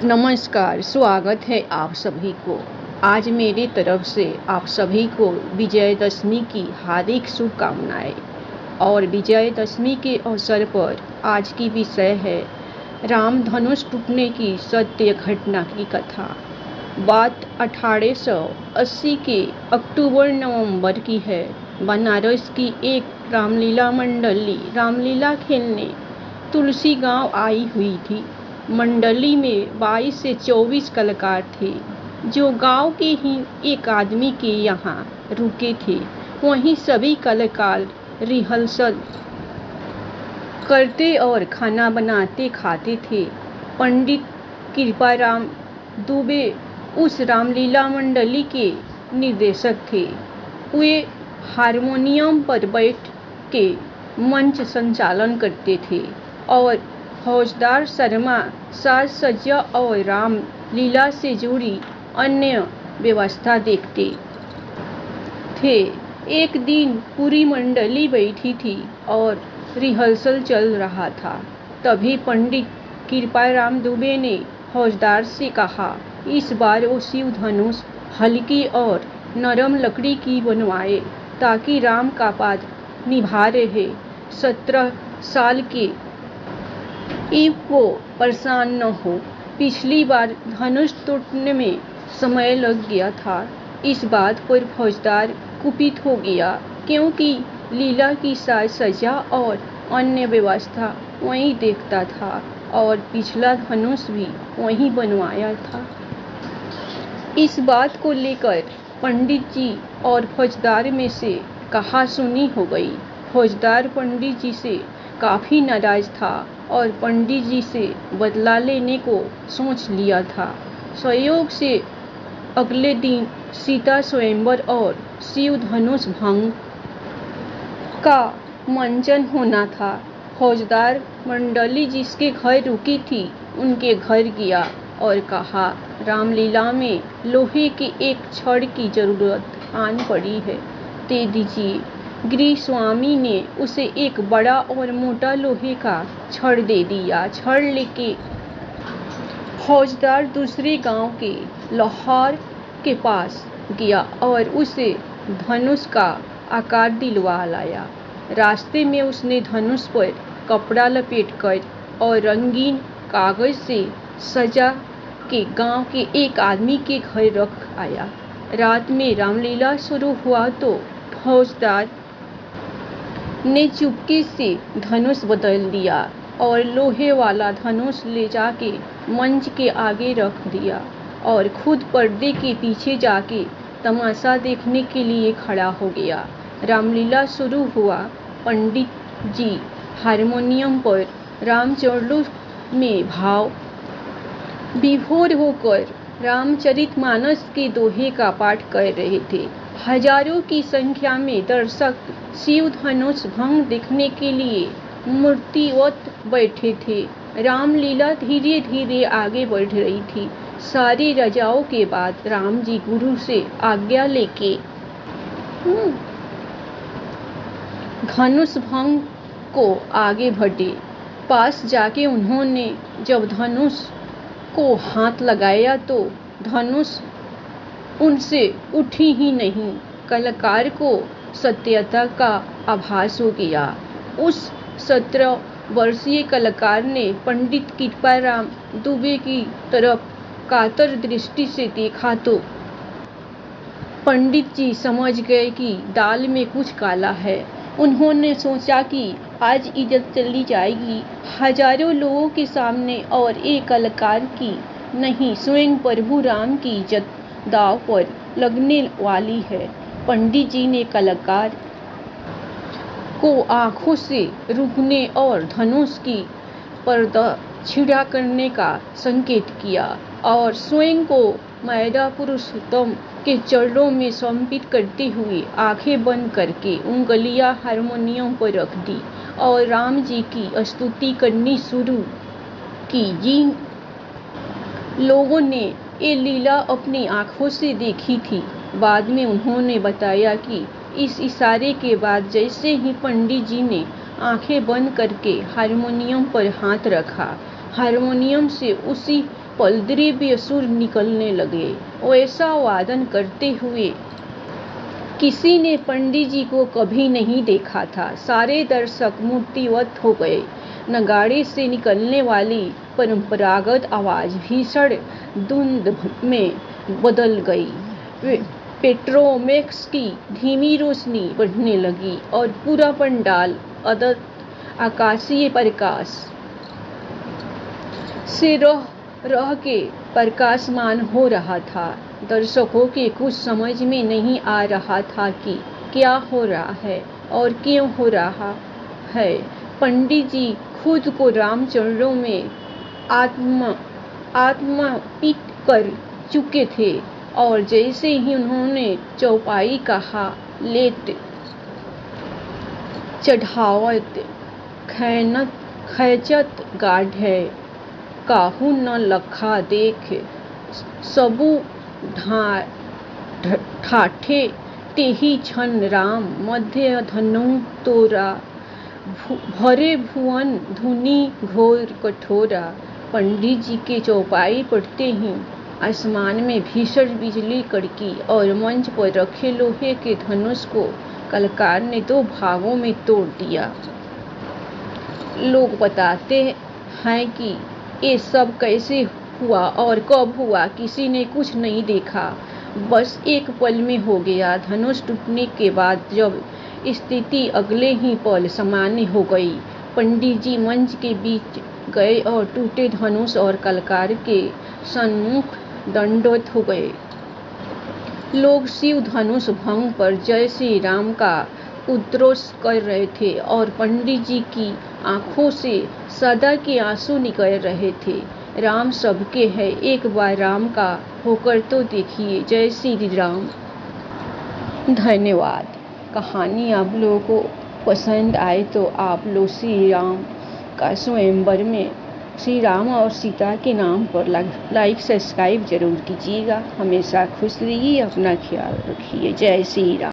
नमस्कार, स्वागत है आप सभी को। आज मेरी तरफ से आप सभी को विजयदशमी की हार्दिक शुभकामनाएं। और विजयदशमी के अवसर पर आज की विषय है राम धनुष टूटने की सत्य घटना की कथा। बात 1880 के अक्टूबर-नवंबर की है। बनारस की एक रामलीला मंडली रामलीला खेलने तुलसी गांव आई हुई थी। मंडली में 22 से 24 कलाकार थे, जो गांव के ही एक आदमी के यहाँ रुके थे। वहीं सभी कलाकार रिहर्सल करते और खाना बनाते खाते थे। पंडित कृपाराम दुबे उस रामलीला मंडली के निर्देशक थे। वे हारमोनियम पर बैठ के मंच संचालन करते थे और फौजदार शर्मा साज सज्जा और राम लीला से जुड़ी अन्य व्यवस्था देखते थे। एक दिन पूरी मंडली बैठी थी और रिहर्सल चल रहा था। तभी पंडित कृपाराम दुबे ने फौजदार से कहा, इस बार वो शिव धनुष हल्की और नरम लकड़ी की बनवाए, ताकि राम का पाद निभा रहे 17 साल के ईव को परेशान न हो। पिछली बार धनुष टूटने में समय लग गया था। इस बात पर फौजदार कुपित हो गया, क्योंकि लीला की साज सज्जा और अन्य व्यवस्था वहीं देखता था और पिछला धनुष भी वहीं बनवाया था। इस बात को लेकर पंडित जी और फौजदार में से कहा सुनी हो गई। फौजदार पंडित जी से काफी नाराज था और पंडित जी से बदला लेने को सोच लिया था। संयोग से अगले दिन सीता स्वयंवर और शिव धनुष भंग का मंचन होना था। फौजदार मंडली जिसके घर रुकी थी, उनके घर गया और कहा, रामलीला में लोहे के एक छड़ की जरूरत आन पड़ी है, दे दीजिए। गृह स्वामी ने उसे एक बड़ा और मोटा लोहे का छड़ दे दिया। छड़ लेके फौजदार दूसरे गांव के लोहार के पास गया और उसे धनुष का आकार दिलवा लाया। रास्ते में उसने धनुष पर कपड़ा लपेटकर और रंगीन कागज से सजा के गांव के एक आदमी के घर रख आया। रात में रामलीला शुरू हुआ तो फौजदार ने चुपके से धनुष बदल दिया और लोहे वाला धनुष ले जाके मंच के आगे रख दिया और खुद पर्दे के पीछे जाके तमाशा देखने के लिए खड़ा हो गया। रामलीला शुरू हुआ। पंडित जी हारमोनियम पर रामचरणों में भाव विभोर होकर रामचरितमानस के दोहे का पाठ कर रहे थे। हजारों की संख्या में दर्शक शिव धनुष भंग देखने के लिए मूर्तिवत बैठे थे। रामलीला धीरे धीरे आगे बढ़ रही थी। सारी रजाओं के बाद राम जी गुरु से आज्ञा लेके धनुष भंग को आगे बढ़े। पास जाके उन्होंने जब धनुष को हाथ लगाया तो धनुष उनसे उठी ही नहीं। कलाकार को सत्यता का आभास हो गया। उस 17 वर्षीय कलाकार ने पंडित कृपाराम दुबे की तरफ कातर दृष्टि से देखा तो पंडित जी समझ गए कि दाल में कुछ काला है। उन्होंने सोचा कि आज इज्जत चली जाएगी। हजारों लोगों के सामने और एक कलाकार की नहीं, स्वयं प्रभु राम की इज्जत दांव पर लगने वाली है। पंडित जी ने कलाकार को आंखों से रुकने और धनुष की प्रदक्षिणा करने का संकेत किया और स्वयं को मैदा पुरुषोत्तम के चरणों में समर्पित करते हुए आंखें बंद करके उंगलियां हारमोनियम पर रख दी और राम जी की स्तुति करनी शुरू की। जिन लोगों ने ये लीला अपनी आंखों से देखी थी, बाद में उन्होंने बताया कि इस इशारे के बाद जैसे ही पंडित जी ने आंखें बंद करके हारमोनियम पर हाथ रखा, हारमोनियम से उसी पलदरी बेसुर निकलने लगे। वैसा वादन करते हुए किसी ने पंडित जी को कभी नहीं देखा था। सारे दर्शक मूर्तिवत हो गए। नगाड़े से निकलने वाली परंपरागत आवाज भीषण धुंध में बदल गई। पेट्रोमैक्स की धीमी रोशनी बढ़ने लगी और पूरा पंडाल अदत्त आकाशीय प्रकाश से रह के प्रकाशमान हो रहा था। दर्शकों के कुछ समझ में नहीं आ रहा था कि क्या हो रहा है और क्यों हो रहा है। पंडित जी खुद को रामचरणों में आत्मपित कर चुके थे और जैसे ही उन्होंने चौपाई कहा, लेट चढ़ावत खैचत गाढ़े काहू न लखा देख सबु ठाठे तेहि छन राम मध्य धनु तोरा भरे भुवन धुनि घोर कठोरा। पंडित जी के चौपाई पढ़ते ही आसमान में भीषण बिजली कड़की और मंच पर रखे लोहे के धनुष को कलाकार ने 2 भागों में तोड़ दिया। लोग बताते हैं कि ये सब कैसे हुआ और कब हुआ, किसी ने कुछ नहीं देखा, बस एक पल में हो गया। धनुष टूटने के बाद जब स्थिति अगले ही पल सामान्य हो गई, पंडित जी मंच के बीच गए और टूटे धनुष और कलाकार के सन्मुख दंडवत हो गए। लोग शिव धनुष भंग पर जय श्री राम का उद्घोष कर रहे थे और पंडित जी की आंखों से सदा के आंसू निकल रहे थे। राम सबके है, एक बार राम का होकर तो देखिए। जय श्री राम। धन्यवाद। कहानी आप लोगों को पसंद आए तो आप लोग श्री राम का स्वयंवर में श्री राम और सीता के नाम पर लाइक सब्सक्राइब जरूर कीजिएगा। हमेशा खुश रहिए, अपना ख्याल रखिए। जय श्री राम।